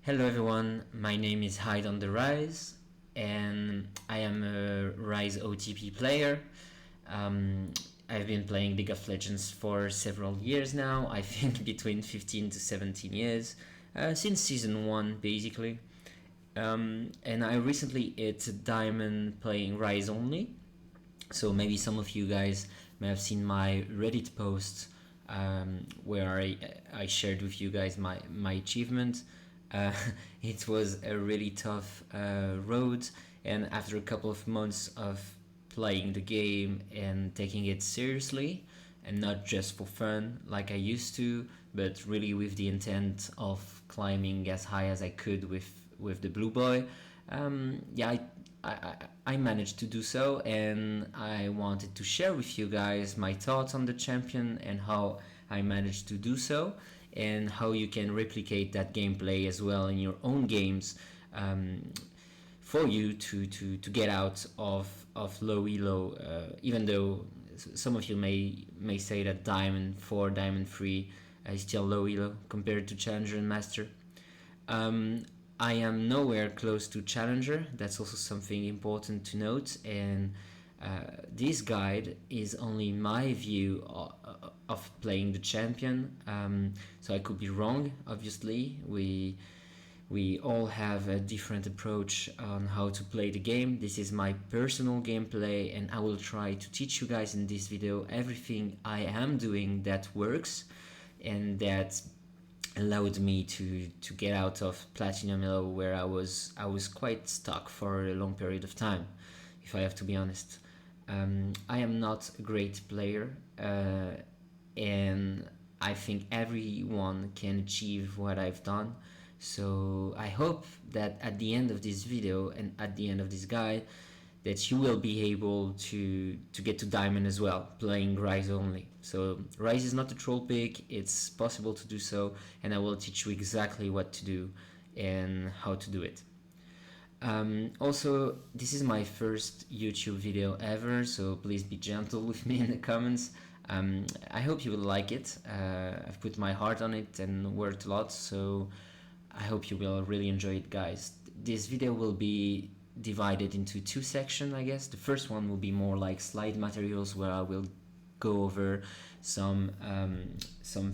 Hello everyone, my name is Hyde on the Ryze, and I am a Ryze OTP player. I've been playing League of Legends for several years now, I think between 15 to 17 years, since season 1 basically. And I recently hit Diamond playing Ryze only, so maybe some of you guys may have seen my Reddit post where I shared with you guys my achievement. It was a really tough road, and after a couple of months of playing the game and taking it seriously and not just for fun like I used to, but really with the intent of climbing as high as I could with the blue boy. I managed to do so, and I wanted to share with you guys my thoughts on the champion and how I managed to do so, and how you can replicate that gameplay as well in your own games, for you to get out of low elo, even though some of you may say that Diamond 4, Diamond 3 is still low elo compared to Challenger and Master. I am nowhere close to Challenger, that's also something important to note, and this guide is only my view of playing the champion, so I could be wrong, obviously. We all have a different approach on how to play the game. This is my personal gameplay, and I will try to teach you guys in this video everything I am doing that works and that allowed me to get out of Platinum Elo, where I was quite stuck for a long period of time, if I have to be honest. I am not a great player, and I think everyone can achieve what I've done. So I hope that at the end of this video and at the end of this guide that you will be able to get to Diamond as well, playing Ryze only. So Ryze is not a troll pick, it's possible to do so, and I will teach you exactly what to do and how to do it. Also, this is my first YouTube video ever, so please be gentle with me in the comments. I hope you will like it. I've put my heart on it and worked a lot, so I hope you will really enjoy it, guys. This video will be divided into two sections, I guess. The first one will be more like slide materials, where I will go over some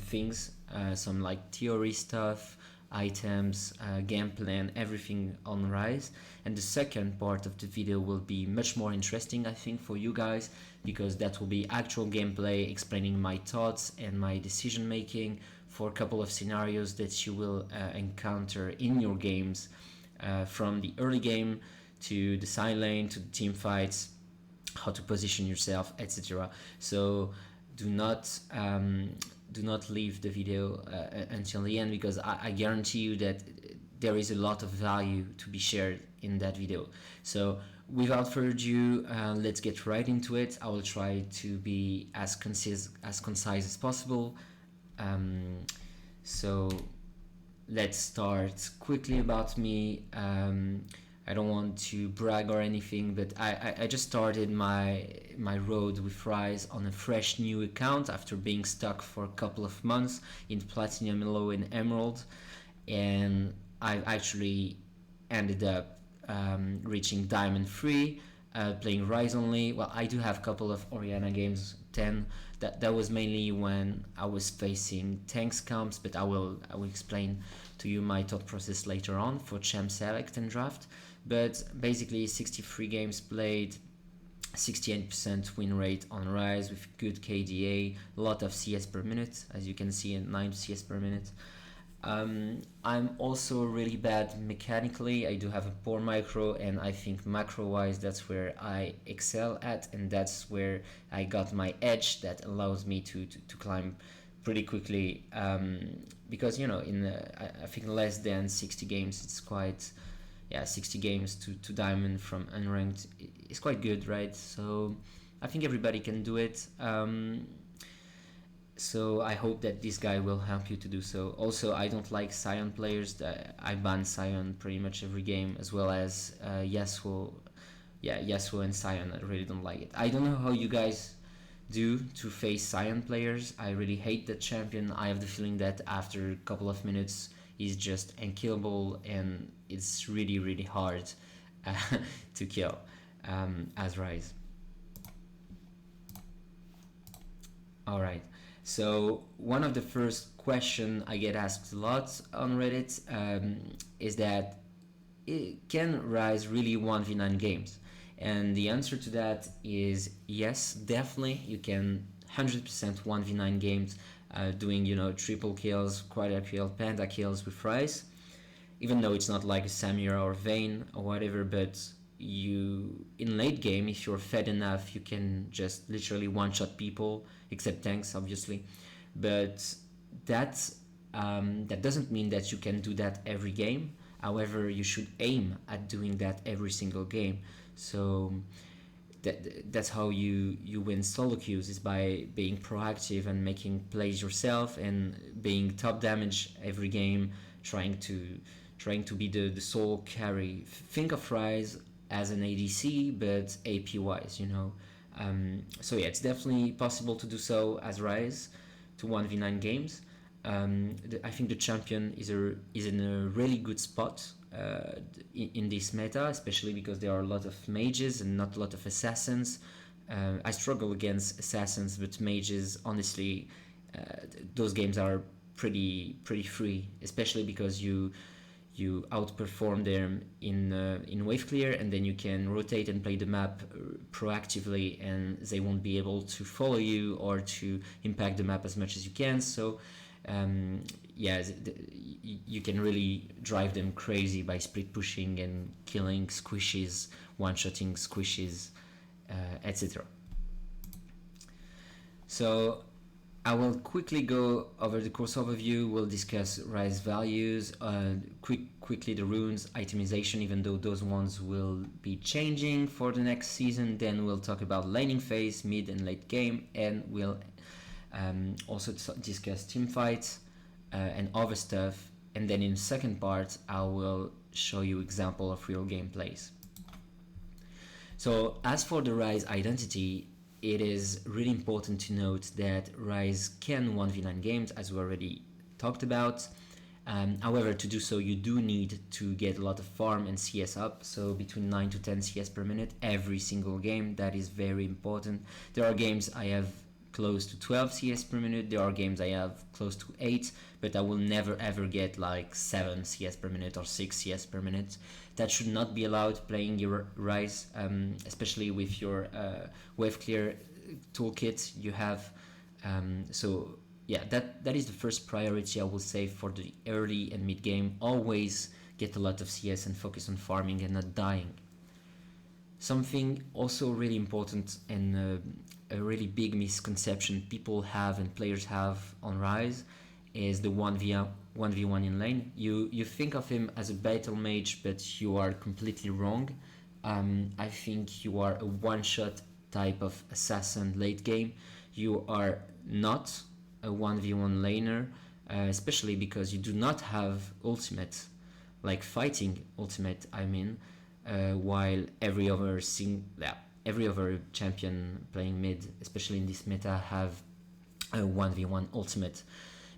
things, some like theory stuff, items, game plan, everything on Ryze. And the second part of the video will be much more interesting, I think, for you guys, because that will be actual gameplay explaining my thoughts and my decision making for a couple of scenarios that you will encounter in your games, from the early game to the side lane to the team fights, how to position yourself, etc. So do not leave the video until the end, because I guarantee you that there is a lot of value to be shared in that video. So without further ado, let's get right into it. I will try to be as concise as possible. So let's start quickly about me. I don't want to brag or anything, but I just started my road with Ryze on a fresh new account after being stuck for a couple of months in Platinum Elo and Emerald, and I actually ended up reaching Diamond 3, playing Ryze only. Well, I do have a couple of Orianna games, 10. That was mainly when I was facing tanks comps, but I will explain to you my thought process later on for champ select and draft. But basically 63 games played, 68% win rate on Ryze with good KDA, a lot of CS per minute, as you can see, at 9 CS per minute. I'm also really bad mechanically. I do have a poor micro, and I think macro wise that's where I excel at, and that's where I got my edge that allows me to climb pretty quickly, because, you know, in I think less than 60 games it's quite, 60 games to Diamond from unranked is quite good, right? So I think everybody can do it. So I hope that this guy will help you to do so. Also, I don't like Sion players. I ban Sion pretty much every game, as well as Yasuo. Yeah, Yasuo and Sion, I really don't like it. I don't know how you guys do to face Sion players. I really hate that champion. I have the feeling that after a couple of minutes is just unkillable, and it's really hard uh, to kill as Ryze. All right. So one of the first question I get asked a lot on Reddit is that can Ryze really 1v9 games? And the answer to that is yes, definitely. You can 100% 1v9 games, doing triple kills, quadra kills, pentakills with Ryze. Even though it's not like a Samira or Vayne or whatever, but you in late game, if you're fed enough, you can just literally one-shot people, except tanks obviously. But that that doesn't mean that you can do that every game. However, you should aim at doing that every single game. So that's how you win solo queues, is by being proactive and making plays yourself and being top damage every game, trying to be the sole carry. Think of Ryze as an ADC, but AP wise, so yeah, it's definitely possible to do so as Ryze, to 1v9 games. I think the champion is in a really good spot in this meta, especially because there are a lot of mages and not a lot of assassins. I struggle against assassins, but mages, honestly, those games are pretty free, especially because you outperform them in wave clear, and then you can rotate and play the map proactively, and they won't be able to follow you or to impact the map as much as you can. So yeah, you can really drive them crazy by split pushing and killing squishes, one-shotting squishes, etc. So I will quickly go over the course overview. We'll discuss Ryze values, quickly the runes, itemization, even though those ones will be changing for the next season. Then we'll talk about laning phase, mid and late game, and we'll also discuss team fights and other stuff. And then in the second part, I will show you example of real gameplays. So as for the Ryze identity, it is really important to note that Ryze can 1v9 games, as we already talked about. However, to do so, you do need to get a lot of farm and CS up, so between 9 to 10 CS per minute every single game. That is very important. There are games I have close to 12 CS per minute, there are games I have close to 8, but I will never ever get like 7 CS per minute or 6 CS per minute. That should not be allowed playing your Ryze, especially with your wave clear toolkit you have. So yeah, that is the first priority, I will say, for the early and mid game. Always get a lot of CS and focus on farming and not dying. Something also really important and a really big misconception people have and players have on Ryze is the 1v1 in lane. You think of him as a battle mage, but you are completely wrong. I think you are a one-shot type of assassin late game. You are not a 1v1 laner, especially because you do not have ultimate, like fighting ultimate, I mean, while every other champion playing mid, especially in this meta, have a 1v1 ultimate.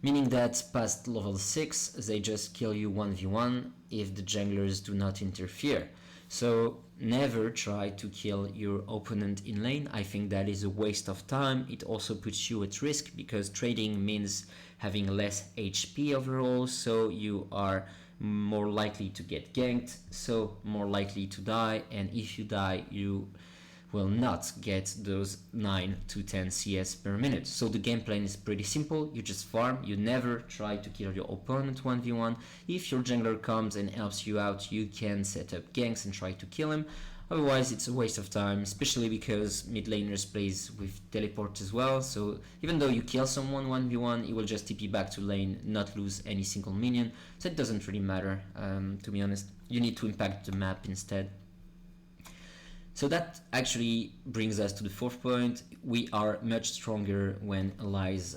Meaning that past level 6, they just kill you 1v1 if the junglers do not interfere. So never try to kill your opponent in lane. I think that is a waste of time. It also puts you at risk because trading means having less HP overall, so you are more likely to get ganked, so more likely to die, and if you die, you will not get those 9 to 10 CS per minute. So the game plan is pretty simple. You just farm. You never try to kill your opponent 1v1. If your jungler comes and helps you out, you can set up ganks and try to kill him. Otherwise, it's a waste of time, especially because mid laners plays with teleport as well. So even though you kill someone 1v1, it will just TP back to lane, not lose any single minion. So it doesn't really matter, to be honest. You need to impact the map instead. So that actually brings us to the fourth point. We are much stronger when allies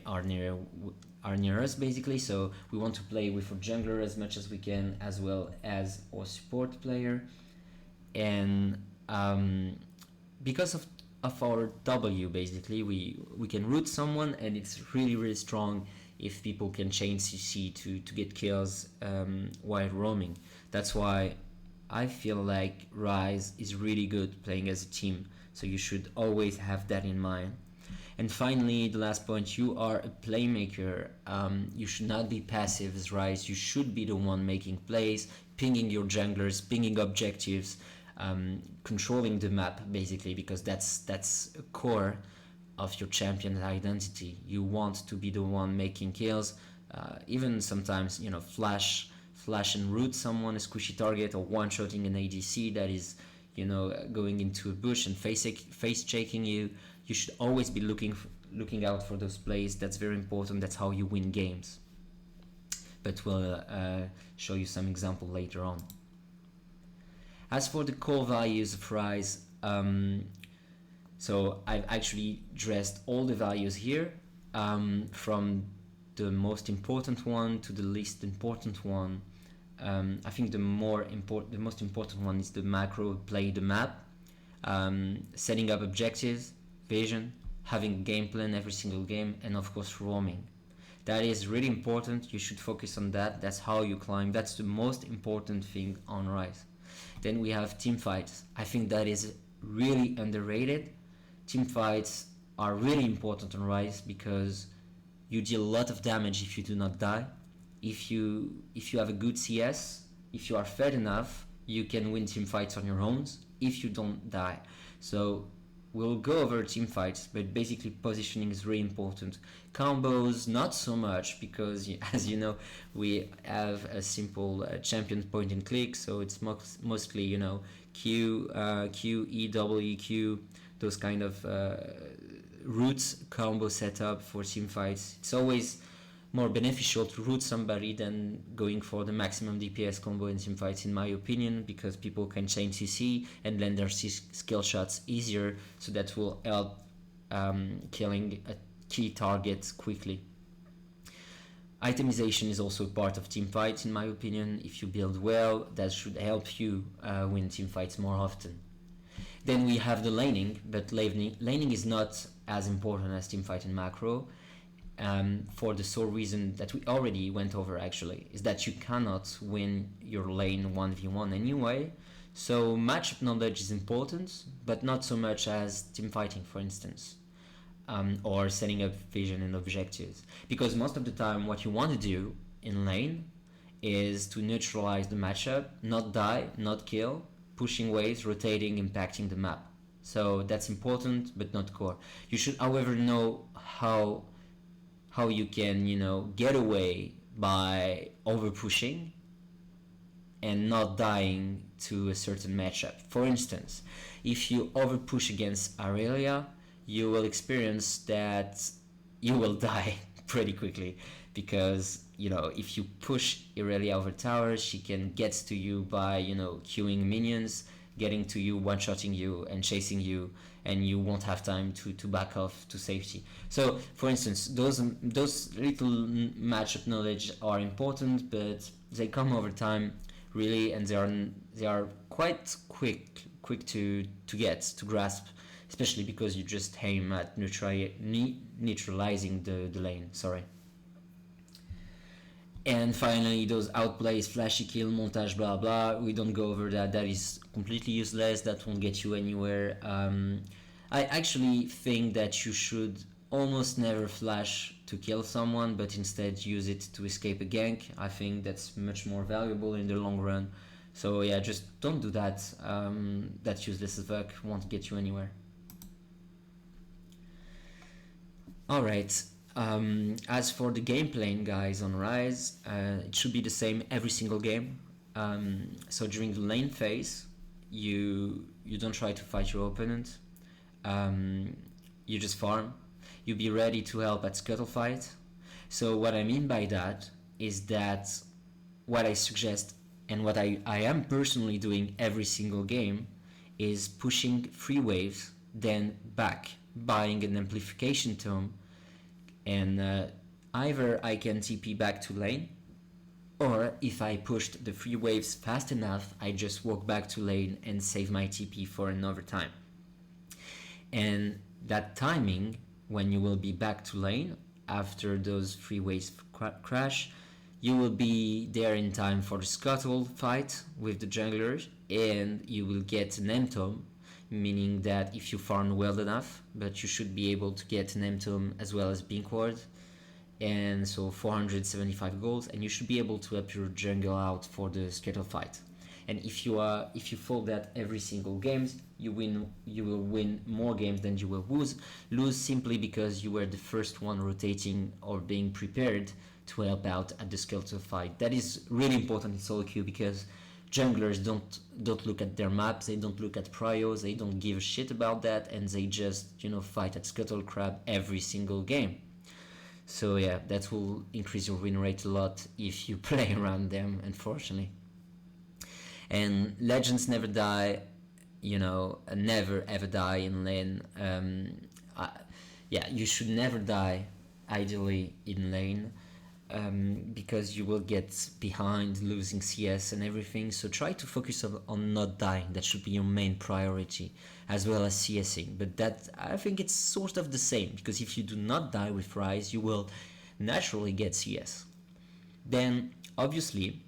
are near us, basically. So we want to play with our jungler as much as we can, as well as our support player. And because of our W, basically, we can root someone, and it's really strong if people can chain CC to get kills while roaming. That's why I feel like Ryze is really good playing as a team, so you should always have that in mind. And finally, the last point, you are a playmaker. You should not be passive as Ryze. You should be the one making plays, pinging your junglers, pinging objectives, controlling the map basically, because that's a core of your champion's identity. You want to be the one making kills, even sometimes, you know, flash and root someone, a squishy target, or one-shotting an ADC that is, you know, going into a bush and face checking you. You should always be looking out for those plays. That's very important. That's how you win games. But we'll show you some example later on. As for the core values of Ryze, so I've actually dressed all the values here, from the most important one to the least important one. I think the most important one is the macro, play the map, setting up objectives, vision, having a game plan every single game, and of course roaming. That is really important. You should focus on that. That's how you climb. That's the most important thing on Ryze. Then we have team fights. I think that is really underrated. Team fights are really important on Ryze because you deal a lot of damage if you do not die. If you have a good CS, if you are fed enough, you can win team fights on your own if you don't die. So we'll go over team fights, but basically positioning is really important. Combos, not so much, because as you know, we have a simple champion point and click, so it's mostly, you know, Q, E, W, Q, those kind of roots combo setup for team fights. It's always more beneficial to root somebody than going for the maximum DPS combo in team fights, in my opinion, because people can chain CC and land their skill shots easier, so that will help killing a key target quickly. Itemization is also part of team fights, in my opinion. If you build well, that should help you win team fights more often. Then we have the laning, but laning is not as important as teamfight and macro, for the sole reason that we already went over actually, is that you cannot win your lane 1v1 anyway. So matchup knowledge is important, but not so much as team fighting, for instance, or setting up vision and objectives. Because most of the time what you want to do in lane is to neutralize the matchup, not die, not kill, pushing waves, rotating, impacting the map. So that's important, but not core. You should, however, know how you can, you know, get away by over pushing and not dying to a certain matchup. For instance, if you over push against Aurelia, you will experience that you will die pretty quickly, because, you know, if you push Aurelia over towers, she can get to you by, you know, queuing minions, getting to you, one-shotting you and chasing you, and you won't have time to back off to safety. So for instance, those little matchup knowledge are important, but they come over time really, and they are quite quick to grasp, especially because you just aim at neutralizing the lane. Sorry. And finally, those outplays, flashy kill, montage, blah blah, we don't go over that. That is completely useless. That won't get you anywhere. I actually think that you should almost never flash to kill someone, but instead use it to escape a gank. I think that's much more valuable in the long run. So yeah, just don't do that. That's useless as fuck, won't get you anywhere. Alright. As for the game playing, guys, on Ryze, it should be the same every single game. So during the lane phase, you don't try to fight your opponent. You just farm. You be ready to help at scuttle fight. So what I mean by that is that what I suggest and what I am personally doing every single game is pushing 3 waves, then back, buying an amplification tome, and either I can TP back to lane, or if I pushed the 3 waves fast enough, I just walk back to lane and save my TP for another time. And that timing, when you will be back to lane, after those 3 waves crash, you will be there in time for the scuttle fight with the junglers, and you will get an M-tome, meaning that if you farm well enough, but you should be able to get an M-tome as well as Pink Ward, and so 475 goals, and you should be able to help your jungle out for the scuttle fight. And if you fold that every single game, you will win more games than you will lose simply because you were the first one rotating or being prepared to help out at the scuttle fight. That is really important in solo queue because junglers don't look at their maps, they don't look at prios, they don't give a shit about that, and they just fight at scuttle crab every single game. So yeah, that will increase your win rate a lot if you play around them, unfortunately. And legends never die, never ever die in lane. You should never die, ideally, in lane, because you will get behind, losing CS and everything. So try to focus on not dying. That should be your main priority, as well as CSing. But that, I think it's sort of the same, because if you do not die with Ryze, you will naturally get CS. Then, obviously,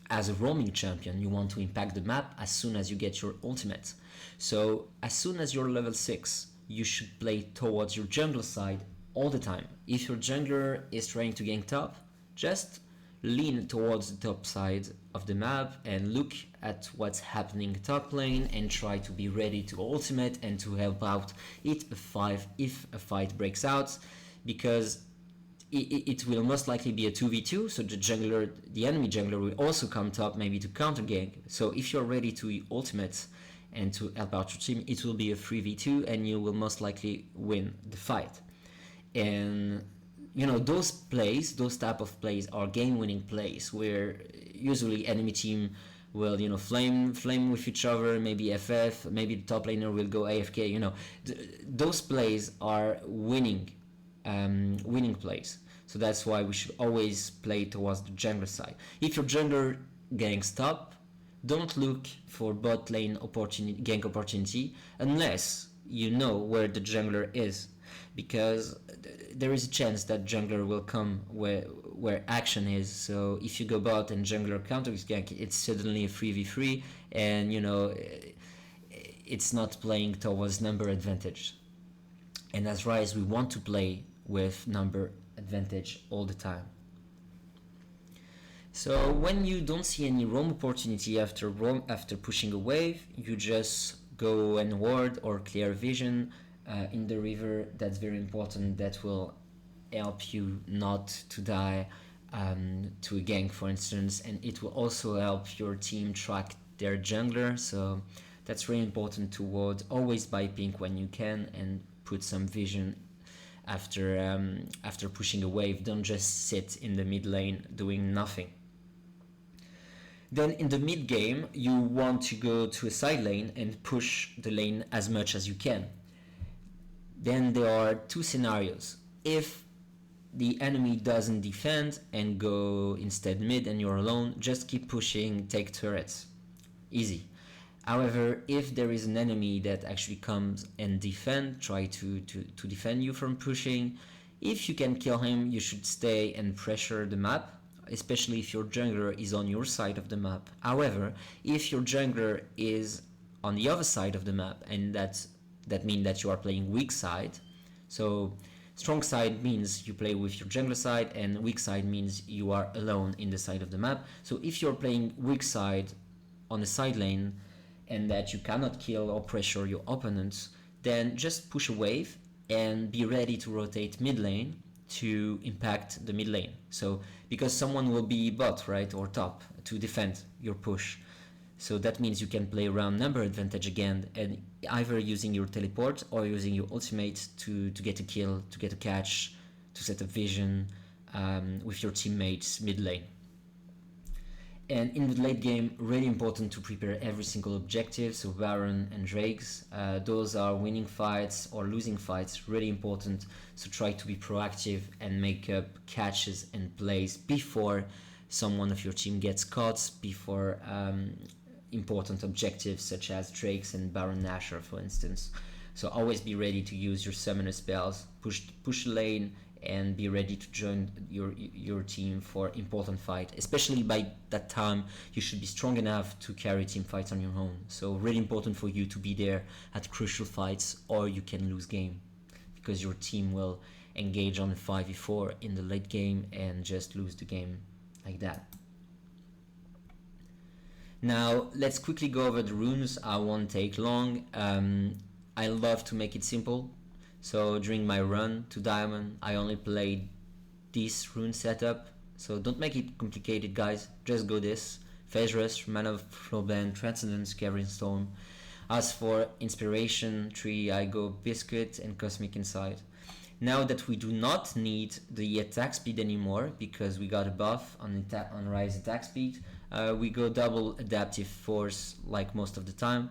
as a roaming champion, you want to impact the map as soon as you get your ultimate. So as soon as you're level 6, you should play towards your jungle side all the time. If your jungler is trying to gank top, just lean towards the top side of the map and look at what's happening top lane and try to be ready to ultimate and to help out if a fight breaks out, because it will most likely be a 2v2, so the enemy jungler will also come top, maybe to counter gank. So if you're ready to ultimate and to help out your team, it will be a 3v2 and you will most likely win the fight. And those type of plays are game-winning plays, where usually enemy team will flame with each other, maybe FF, maybe the top laner will go AFK. Those plays are winning plays. So that's why we should always play towards the jungler side. If your jungler ganks top, don't look for bot lane gank opportunity unless you know where the jungler is, because there is a chance that jungler will come where action is. So if you go bot and jungler counters gank, it's suddenly a 3v3, and it's not playing towards number advantage. And as Ryze, we want to play with number advantage all the time. So when you don't see any roam opportunity after pushing a wave, you just go and ward or clear vision in the river. That's very important. That will help you not to die to a gank, for instance, and it will also help your team track their jungler. So that's really important to ward. Always buy pink when you can and put some vision after pushing a wave. Don't just sit in the mid lane doing nothing. Then in the mid game, you want to go to a side lane and push the lane as much as you can. Then there are 2 scenarios. If the enemy doesn't defend and go instead mid and you're alone, just keep pushing, take turrets. Easy. However, if there is an enemy that actually comes and try to defend you from pushing, if you can kill him, you should stay and pressure the map, especially if your jungler is on your side of the map. However, if your jungler is on the other side of the map, and that means that you are playing weak side, so strong side means you play with your jungler side, and weak side means you are alone in the side of the map. So if you're playing weak side on the side lane, and that you cannot kill or pressure your opponents, then just push a wave and be ready to rotate mid lane to impact the mid lane. So because someone will be bot, right, or top to defend your push. So that means you can play around number advantage again, and either using your teleport or using your ultimate to get a kill, to get a catch, to set a vision with your teammates mid lane. And in the late game, really important to prepare every single objective, so Baron and Drakes. Those are winning fights or losing fights, really important. So try to be proactive and make up catches and plays before someone of your team gets caught, before important objectives such as Drakes and Baron Nashor, for instance. So always be ready to use your summoner spells, push the lane, and be ready to join your team for important fight. Especially by that time, you should be strong enough to carry team fights on your own. So really important for you to be there at crucial fights, or you can lose game because your team will engage on a 5v4 in the late game and just lose the game like that. Now let's quickly go over the runes. I won't take long. I love to make it simple, so during my run to diamond I only played this rune setup, so don't make it complicated guys, just go this: Phase Rush, Mana of Flowband, Transcendence, Cavern Storm. As for inspiration tree, I go Biscuit and Cosmic Insight. Now that we do not need the attack speed anymore because we got a buff on Ryze attack speed, we go double adaptive force like most of the time.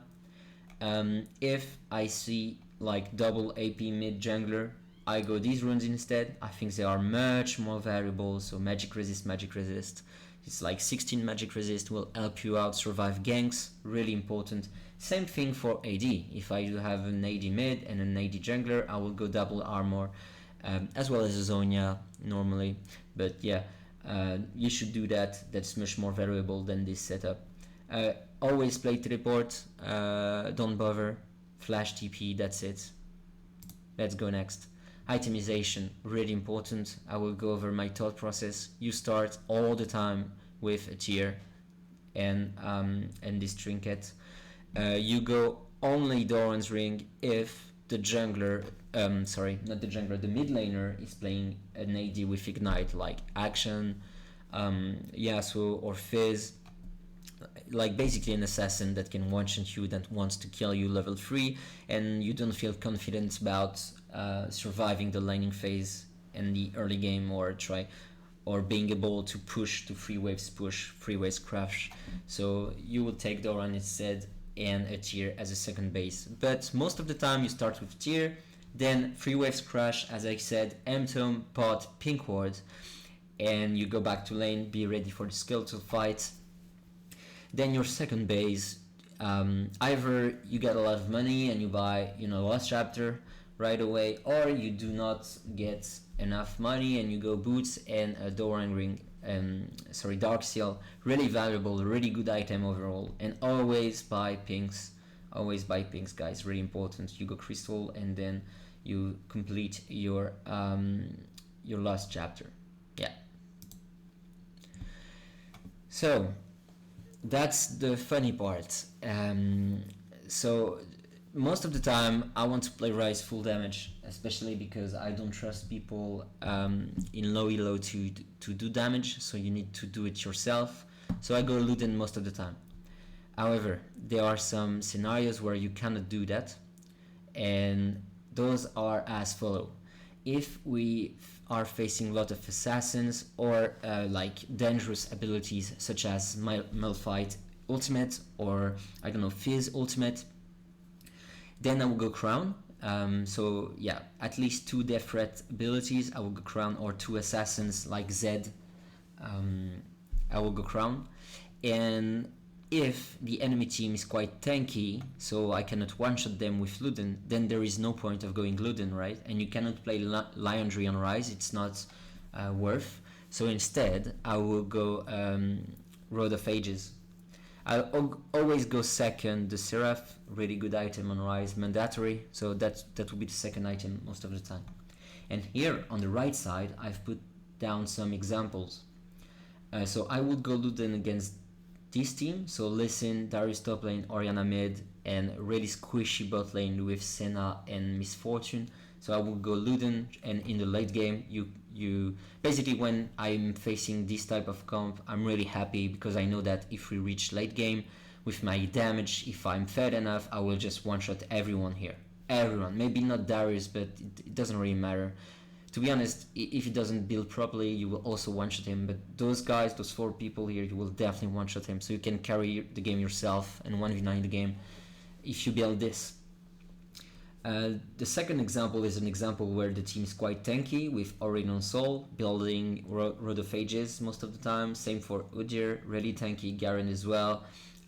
If I see like double AP mid jungler, I go these runes instead. I think they are much more valuable. So magic resist. It's like 16 magic resist will help you out survive ganks, really important. Same thing for AD. If I do have an AD mid and an AD jungler, I will go double armor, as well as a Zonia normally. But yeah, you should do that. That's much more valuable than this setup. Always play teleport, don't bother, flash TP, that's it. Let's go next. Itemization, really important. I will go over my thought process. You start all the time with a tier and this trinket. You go only Doran's Ring if the jungler, not the jungler, the mid laner is playing an AD with Ignite, like Action, Yasuo or Fizz, like basically an assassin that can one-shot you, that wants to kill you level 3, and you don't feel confident about surviving the laning phase in the early game, or being able to push to 3 waves push, 3 waves crash. So you will take Doran instead and a tier as a second base. But most of the time you start with tier, then 3 waves crash, as I said, M-Tome, Pot, Pink Ward, and you go back to lane, be ready for the skeletal fight. Then your second base, either you get a lot of money and you buy, Lost Chapter right away, or you do not get enough money and you go Boots and a Doran Ring, Dark Seal, really valuable, really good item overall. And always buy pinks, guys, really important. You go Crystal and then you complete your Lost Chapter. Yeah. So that's the funny part. So most of the time I want to play Ryze full damage, especially because I don't trust people in low elo to do damage, so you need to do it yourself. So I go Luden most of the time. However, there are some scenarios where you cannot do that, and those are as follow. If we are facing a lot of assassins or like dangerous abilities such as Malphite ultimate or Fizz ultimate, then I will go Crown. So yeah, at least 2 death threat abilities I will go Crown, or 2 assassins like Zed, I will go Crown. And if the enemy team is quite tanky, so I cannot one-shot them with Luden, then there is no point of going Luden, right? And you cannot play Liandry on Ryze, it's not worth. So instead, I will go Road of Ages. I'll always go second the Seraph, really good item on Ryze, mandatory, so that will be the second item most of the time. And here on the right side, I've put down some examples. So I would go Luden against this team, so Listen, Darius top lane, Orianna mid, and really squishy bot lane with Senna and Misfortune. So I will go Luden, and in the late game, you basically, when I'm facing this type of comp, I'm really happy because I know that if we reach late game with my damage, if I'm fed enough, I will just one-shot everyone here. Everyone, maybe not Darius, but it doesn't really matter. To be honest, if he doesn't build properly, you will also one-shot him. But those guys, those 4 people here, you will definitely one-shot him. So you can carry the game yourself and 1v9 the game if you build this. The second example is an example where the team is quite tanky with Orion Soul, building Road of Ages most of the time. Same for Udyr, really tanky, Garen as well.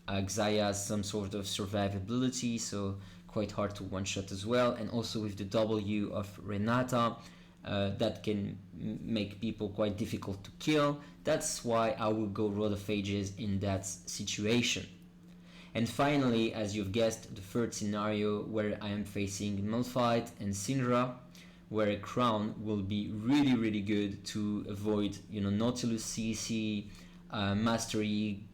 Xayah has some sort of survivability, so quite hard to one-shot as well. And also with the W of Renata, that can make people quite difficult to kill. That's why I will go Rhodophages in that situation. And finally, as you've guessed, the third scenario where I am facing Malphite and Syndra, where a crown will be really good to avoid, Nautilus CC, mastery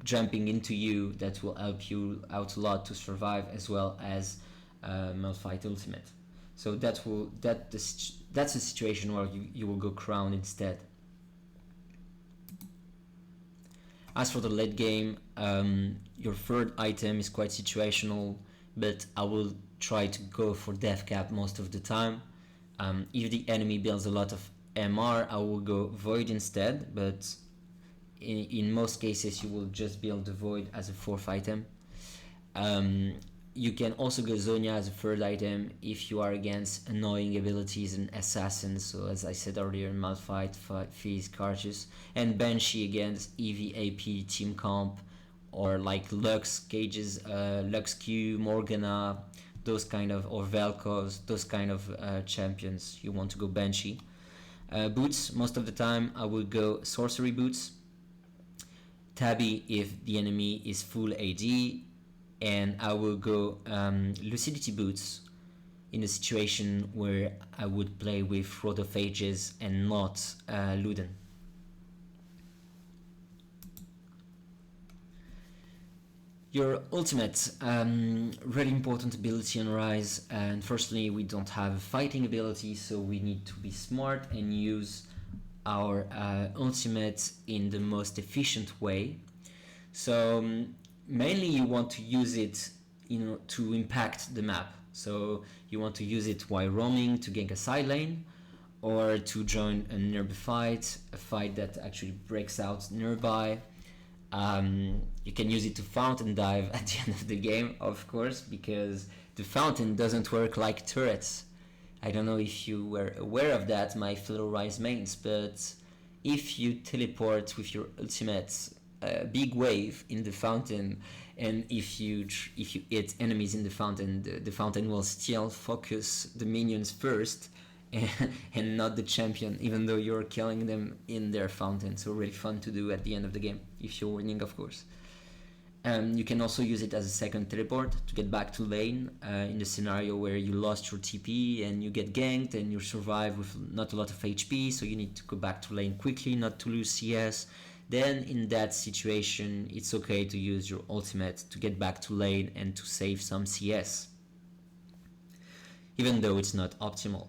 jumping into you. That will help you out a lot to survive, as well as Malphite ultimate. So that's a situation where you will go crown instead. As for the late game, your third item is quite situational, but I will try to go for death cap most of the time. If the enemy builds a lot of MR, I will go void instead, but in most cases you will just build the void as a fourth item. You can also go Zonia as a third item if you are against annoying abilities and assassins, so as I said earlier, Malphite, Fizz, Cartus, and Banshee against EVAP, Team Comp, or like Lux Cages, Lux Q, Morgana, those kind of, or Vel'Koz, those kind of champions. You want to go Banshee. Boots, most of the time I will go Sorcery Boots. Tabby if the enemy is full AD, and I will go Lucidity Boots in a situation where I would play with Rhodophages and not Luden. Your ultimate, really important ability on Ryze, and firstly we don't have a fighting ability, so we need to be smart and use our ultimate in the most efficient way. So mainly you want to use it to impact the map. So you want to use it while roaming to gank a side lane, or to join a nearby fight, a fight that actually breaks out nearby. You can use it to fountain dive at the end of the game, of course, because the fountain doesn't work like turrets. I don't know if you were aware of that, my fellow Ryze mains, but if you teleport with your ultimate big wave in the fountain, and if you hit enemies in the fountain, the fountain will still focus the minions first and not the champion, even though you're killing them in their fountain. So really fun to do at the end of the game, if you're winning, of course. You can also use it as a second teleport to get back to lane in the scenario where you lost your TP and you get ganked and you survive with not a lot of HP, so you need to go back to lane quickly, not to lose CS. Then in that situation it's okay to use your ultimate to get back to lane and to save some CS, even though it's not optimal.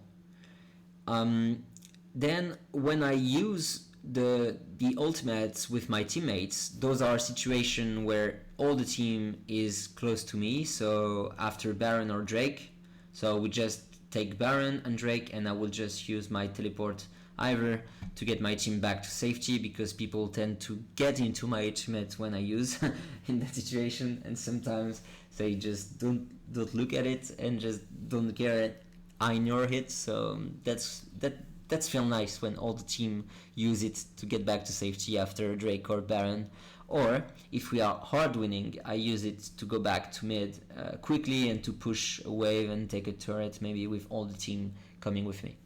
Then when I use the ultimates with my teammates, those are situations where all the team is close to me, so after Baron or Drake, so we just take Baron and Drake, and I will just use my teleport either to get my team back to safety, because people tend to get into my ultimate when I use in that situation, and sometimes they just don't look at it and just don't care I ignore it. So that's feel nice when all the team use it to get back to safety after Drake or Baron. Or if we are hard winning, I use it to go back to mid quickly and to push a wave and take a turret, maybe with all the team coming with me.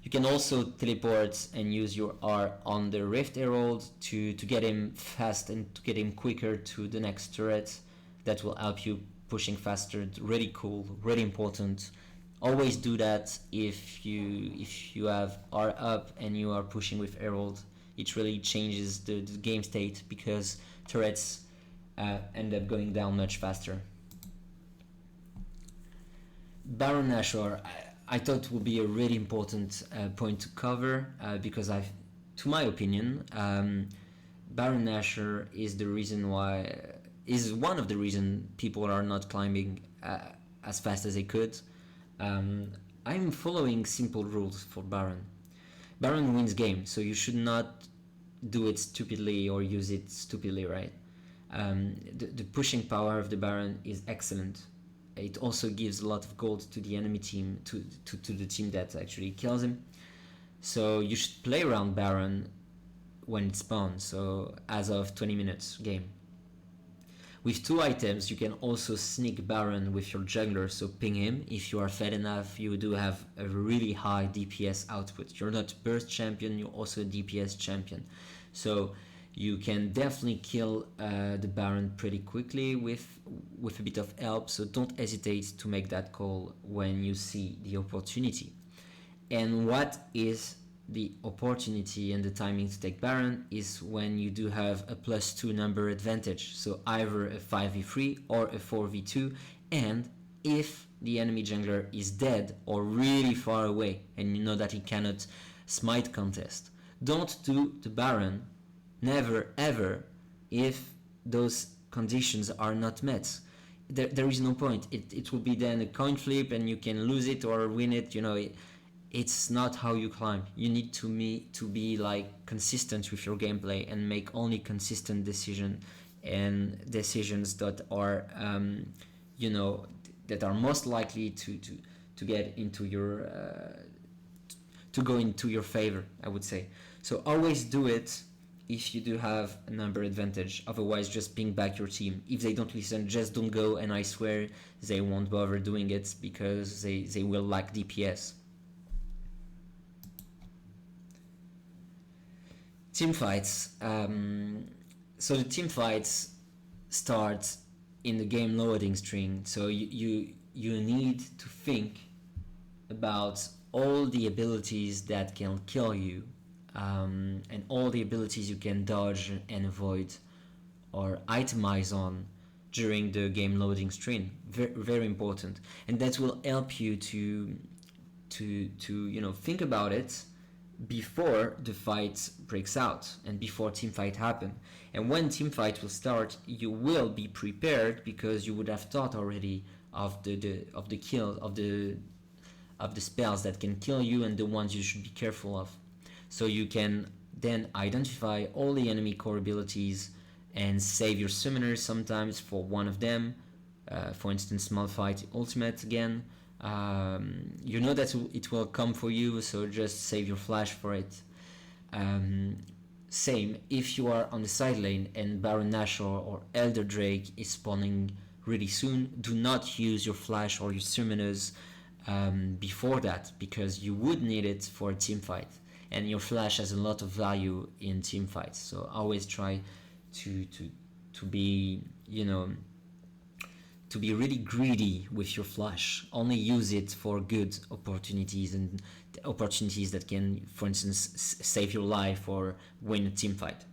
You can also teleport and use your R on the Rift Herald to get him fast and to get him quicker to the next turret. That will help you pushing faster. Really cool, really important. Always do that if you have R up and you are pushing with Herald. It really changes the game state, because turrets end up going down much faster. Baron Nashor, I thought would be a really important point to cover, because to my opinion, Baron Nashor is one of the reasons people are not climbing as fast as they could. I'm following simple rules for Baron. Baron wins game, so you should not do it stupidly or use it stupidly, right? The pushing power of the Baron is excellent. It also gives a lot of gold to the enemy team, to the team that actually kills him. So you should play around Baron when it spawns, so as of 20 minutes game. With 2 items, you can also sneak Baron with your jungler, so ping him. If you are fed enough, you do have a really high DPS output. You're not burst champion, you're also a DPS champion. So you can definitely kill the Baron pretty quickly with a bit of help, so don't hesitate to make that call when you see the opportunity. And what is the opportunity and the timing to take Baron is when you do have a +2 number advantage, so either a 5v3 or a 4v2, and if the enemy jungler is dead or really far away and you know that he cannot smite contest. Don't do the Baron, never ever, if those conditions are not met. There is no point. It will be then a coin flip and you can lose it or win it, you know. It's not how you climb. You need to be like consistent with your gameplay and make only consistent decisions that are you know, that are most likely to get into your to go into your favor, I would say. So always do it if you do have a number advantage. Otherwise, just ping back your team. If they don't listen, just don't go, and I swear they won't bother doing it because they will lack DPS. Team fights. So the team fights start in the game loading screen. So you need to think about all the abilities that can kill you, and all the abilities you can dodge and avoid or itemize on during the game loading screen. Very, very important, and that will help you to you know, think about it before the fight breaks out and before team fight happen. And when team fight will start, you will be prepared because you would have thought already of the kill of the spells that can kill you and the ones you should be careful of. So you can then identify all the enemy core abilities and save your summoners sometimes for one of them. For instance, small fight ultimate again. You know that it will come for you, so just save your flash for it. Same if you are on the side lane and Baron Nashor or Elder Drake is spawning really soon, do not use your flash or your summoners before that, because you would need it for a team fight, and your flash has a lot of value in team fights. So always try to be, you know, to be really greedy with your flash. Only use it for good opportunities and opportunities that can, for instance, save your life or win a team fight.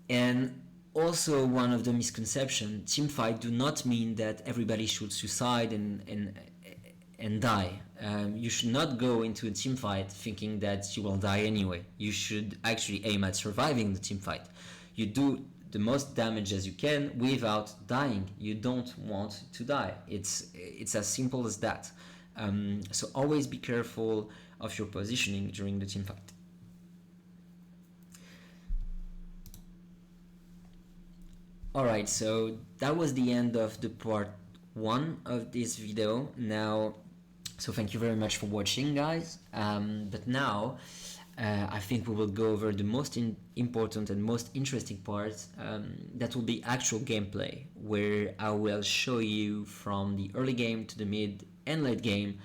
And also, one of the misconceptions, team fight do not mean that everybody should suicide and die. You should not go into a team fight thinking that you will die anyway. You should actually aim at surviving the team fight. You do the most damage as you can without dying. You don't want to die. It's as simple as that. So always be careful of your positioning during the team fight. Alright, so that was the end of the part 1 of this video. Now, so thank you very much for watching, guys. But now I think we will go over the most important and most interesting part. That will be actual gameplay, where I will show you from the early game to the mid and late game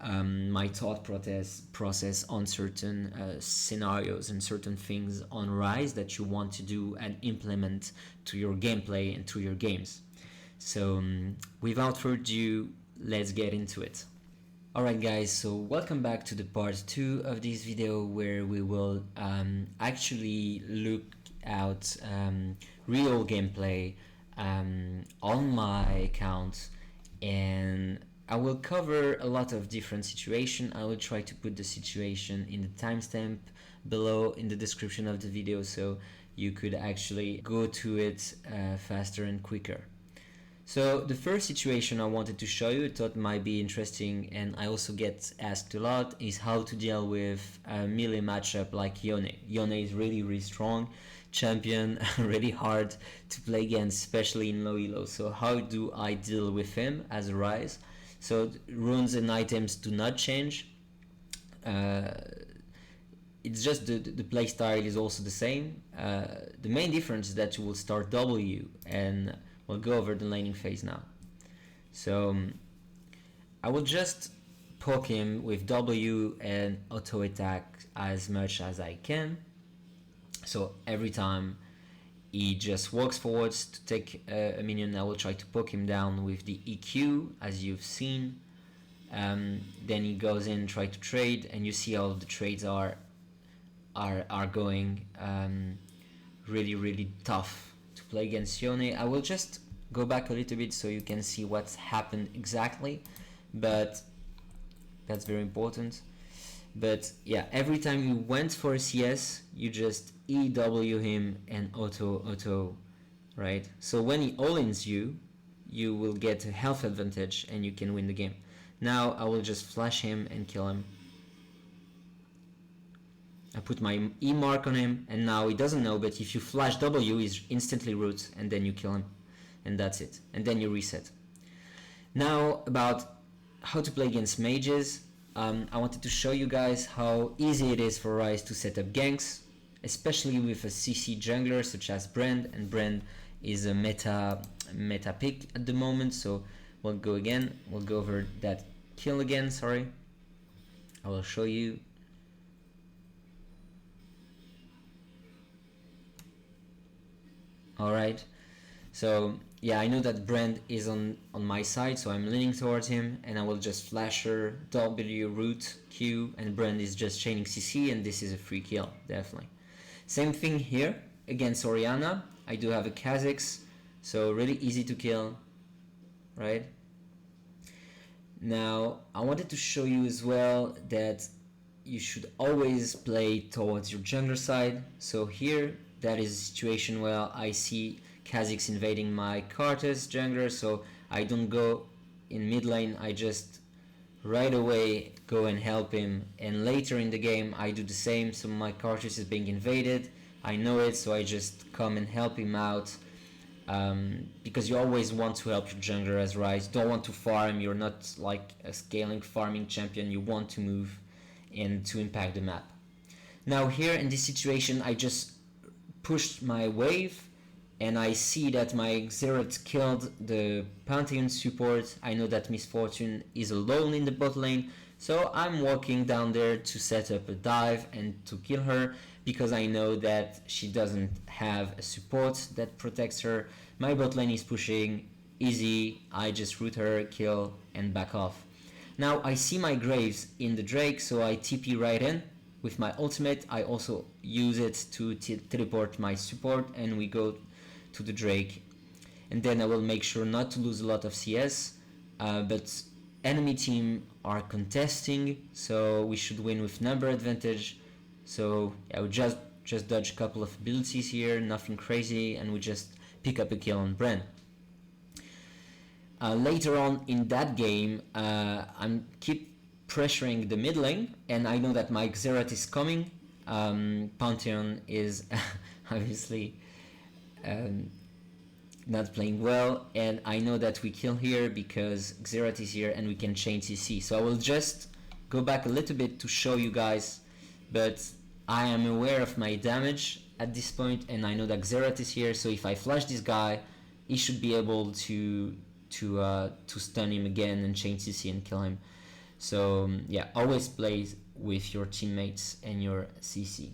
my thought process on certain scenarios and certain things on Ryze that you want to do and implement to your gameplay and to your games. So without further ado, let's get into it. Alright guys, so welcome back to the part 2 of this video, where we will actually look at real gameplay on my account, and I will cover a lot of different situations. I will try to put the situation in the timestamp below in the description of the video, so you could actually go to it faster and quicker. So the first situation I wanted to show you, I thought might be interesting, and I also get asked a lot, is how to deal with a melee matchup like Yone. Yone is really strong champion, really hard to play against, especially in low elo. So how do I deal with him as a Ryze? So runes and items do not change. it's just the play style is also the same. The main difference is that you will start W, and we'll go over the laning phase now. So I will just poke him with W and auto attack as much as I can. So every time he just walks forwards to take a minion, I will try to poke him down with the EQ, as you've seen. Then he goes in, try to trade, and you see how the trades are going. Really tough to play against Yone. I will just go back a little bit so you can see what's happened exactly, but that's very important. But yeah, every time you went for a CS, you just EW him and auto, right? So when he all-ins you, you will get a health advantage and you can win the game. Now I will just flash him and kill him. I put my E mark on him, and now he doesn't know, but if you flash W, he's instantly root, and then you kill him. And that's it. And then you reset. Now about how to play against mages. I wanted to show you guys how easy it is for Ryze to set up ganks, especially with a CC jungler such as Brand, and Brand is a meta pick at the moment, so we'll go over that kill again, sorry. I will show you. Alright, so yeah, I know that Brand is on my side, so I'm leaning towards him, and I will just flash her W root Q, and Brand is just chaining CC, and this is a free kill, definitely. Same thing here against Orianna. I do have a Kha'Zix, so really easy to kill, right? Now I wanted to show you as well that you should always play towards your jungler side. So here that is a situation where I see Kha'Zix invading my Karthus jungler, so I don't go in mid lane, I just right away go and help him, and later in the game I do the same. So my Karthus is being invaded, I know it, so I just come and help him out, because you always want to help your jungler as Ryze. Don't want to farm, you're not like a scaling farming champion, you want to move and to impact the map. Now here in this situation I just pushed my wave, and I see that my Xerath killed the Pantheon support. I know that Miss Fortune is alone in the bot lane, so I'm walking down there to set up a dive and to kill her, because I know that she doesn't have a support that protects her. My bot lane is pushing, easy, I just root her, kill, and back off. Now I see my Graves in the Drake, so I TP right in with my ultimate. I also use it to teleport my support, and we go to the Drake, and then I will make sure not to lose a lot of CS, but enemy team are contesting, so we should win with number advantage. So I would just dodge a couple of abilities here, nothing crazy, and we just pick up a kill on Bren. Later on in that game, I'm keep pressuring the mid lane, and I know that my Xerath is coming. Pantheon is obviously not playing well, and I know that we kill here because Xerath is here and we can chain CC. So I will just go back a little bit to show you guys, but I am aware of my damage at this point, and I know that Xerath is here, so if I flash this guy, he should be able to stun him again and chain CC and kill him. So yeah, always play with your teammates and your CC.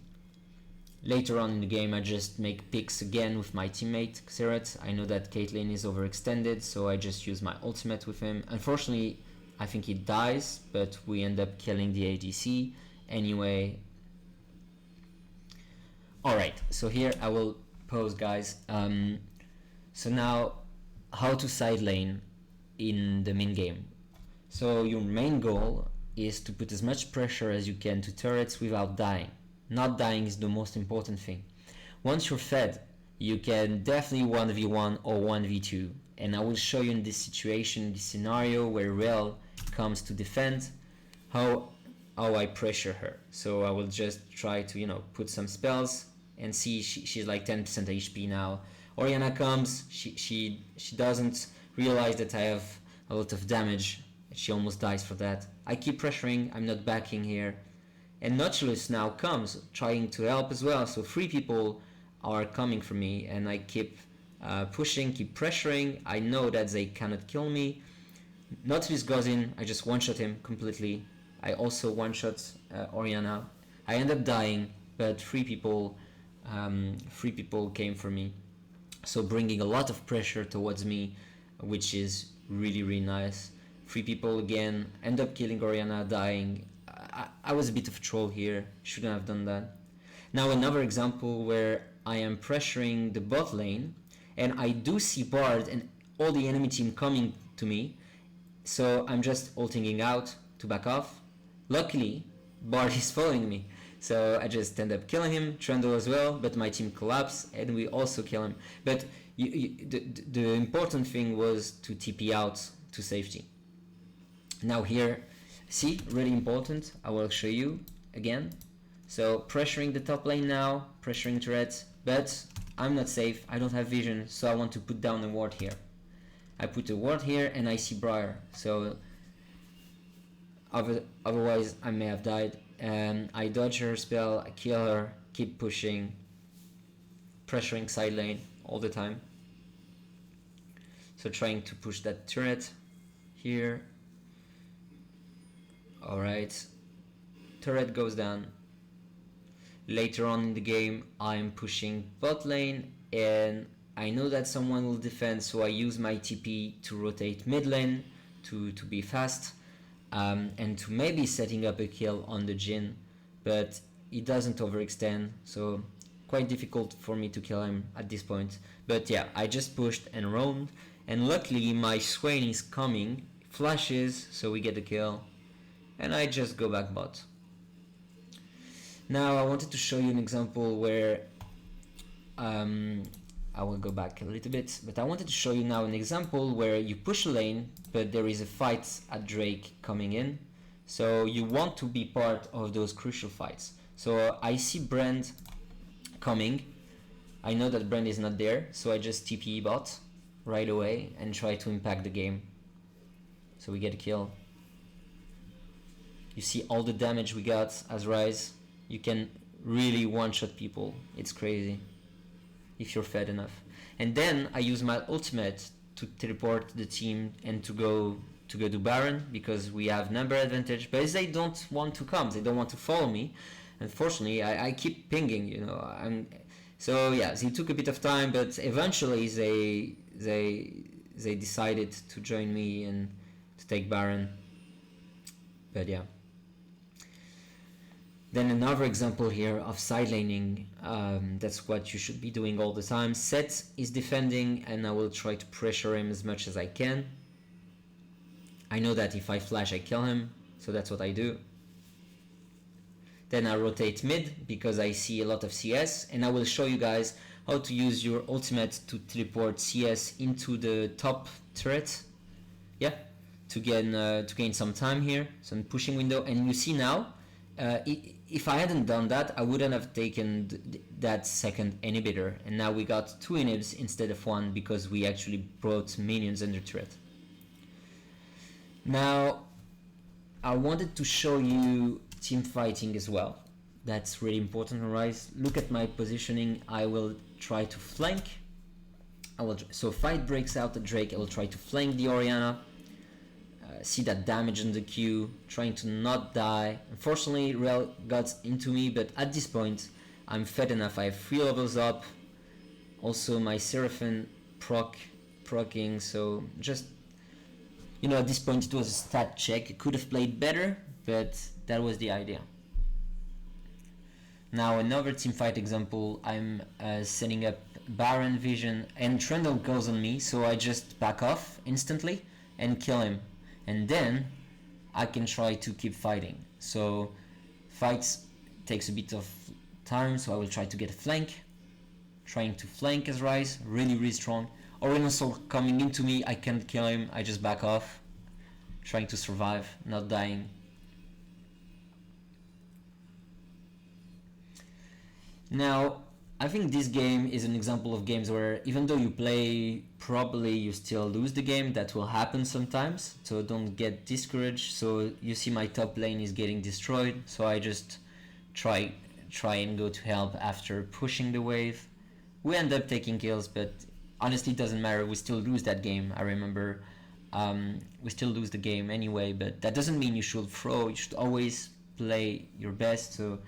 Later on in the game I just make picks again with my teammate Xerath. I know that Caitlyn is overextended, so I just use my ultimate with him. Unfortunately I think he dies, but we end up killing the ADC anyway. Alright, so here I will pause, guys. So now how to side lane in the main game. So your main goal is to put as much pressure as you can to turrets without dying. Not dying is the most important thing. Once you're fed, you can definitely 1v1 or 1v2, and I will show you in this situation, this scenario where Rel comes to defend, how I pressure her. So I will just try to, you know, put some spells and see she's like 10% HP now. Orianna comes, she doesn't realize that I have a lot of damage. She almost dies for that. I keep pressuring, I'm not backing here, And Nautilus now comes trying to help as well, so 3 people are coming for me, and I keep pushing, keep pressuring. I know that they cannot kill me. Nautilus goes in, I just one-shot him completely. I also one-shot Orianna. I end up dying, but 3 people came for me, so bringing a lot of pressure towards me, which is really, really nice. 3 people again end up killing Orianna, dying. I was a bit of a troll here, shouldn't have done that. Now another example where I am pressuring the bot lane, and I do see Bard and all the enemy team coming to me, so I'm just ulting out to back off. Luckily, Bard is following me, so I just end up killing him, Trundle as well, but my team collapsed and we also kill him. But the important thing was to TP out to safety. Now here, see, really important, I will show you again. So pressuring the top lane now, pressuring turrets, but I'm not safe, I don't have vision, so I want to put down a ward here. I put a ward here and I see Briar, so otherwise I may have died. And I dodge her spell, I kill her, keep pushing, pressuring side lane all the time. So trying to push that turret here. Alright, turret goes down. Later on in the game I'm pushing bot lane and I know that someone will defend, so I use my TP to rotate mid lane to be fast, and to maybe setting up a kill on the Jhin, but it doesn't overextend, so quite difficult for me to kill him at this point. But yeah, I just pushed and roamed, and luckily my Swain is coming, flashes, so we get the kill, and I just go back bot. Now I wanted to show you an example where I will go back a little bit, but I wanted to show you now an example where you push a lane, but there is a fight at Drake coming in, so you want to be part of those crucial fights. So I see Brand coming, I know that Brand is not there, so I just TP bot right away and try to impact the game. So we get a kill. You see all the damage we got as Ryze. You can really one-shot people, it's crazy if you're fed enough. And then I use my ultimate to teleport the team and to go to Baron, because we have number advantage, but they don't want to come, they don't want to follow me. Unfortunately, I keep pinging, you know. So yeah, it took a bit of time, but eventually they decided to join me and to take Baron. But yeah. Then another example here of side laning, that's what you should be doing all the time. Set is defending and I will try to pressure him as much as I can. I know that if I flash I kill him, so that's what I do. Then I rotate mid because I see a lot of CS, and I will show you guys how to use your ultimate to teleport CS into the top turret. Yeah, to gain some time here, some pushing window. And you see now, if I hadn't done that, I wouldn't have taken that second inhibitor, and now we got 2 inhibs instead of 1 because we actually brought minions under turret. Now I wanted to show you team fighting as well. That's really important on Ryze. Look at my positioning. I will try to flank. So fight breaks out at Drake, I will try to flank the Orianna. See that damage on the Q, trying to not die. Unfortunately, Rel got into me, but at this point I'm fed enough. I have 3 levels up. Also my Seraphim procking, so just, you know, at this point it was a stat check. It could have played better, but that was the idea. Now another teamfight example, I'm setting up Baron vision and Trundle goes on me, so I just back off instantly and kill him. And then I can try to keep fighting. So fights takes a bit of time, so I will try to get a flank. Trying to flank as Ryze, really strong. Orianna coming into me, I can't kill him, I just back off. Trying to survive, not dying. Now, I think this game is an example of games where even though you play properly, you still lose the game. That will happen sometimes, so don't get discouraged. So you see my top lane is getting destroyed, so I just try and go to help after pushing the wave. We end up taking kills, but honestly it doesn't matter. We still lose that game. I remember we still lose the game anyway, but that doesn't mean you should throw. You should always play your best. So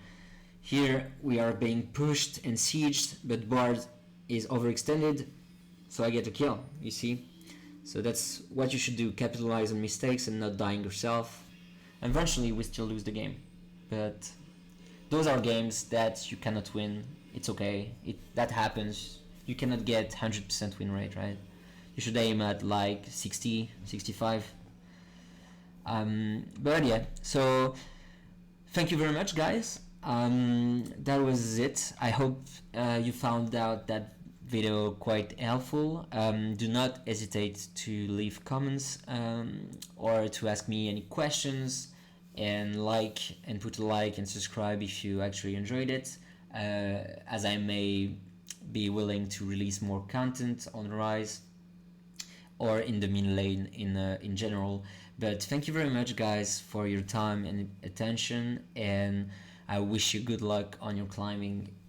here we are being pushed and sieged, but Bard is overextended, so I get a kill, you see? So that's what you should do, capitalize on mistakes and not dying yourself. Eventually we still lose the game, but those are games that you cannot win. It's okay, that happens. You cannot get 100% win rate, right? You should aim at like 60, 65. But yeah, so thank you very much, guys. That was it. I hope you found out that video quite helpful. Do not hesitate to leave comments or to ask me any questions, and put a like and subscribe if you actually enjoyed it, as I may be willing to release more content on Ryze or in the min lane in general. But thank you very much, guys, for your time and attention, and I wish you good luck on your climbing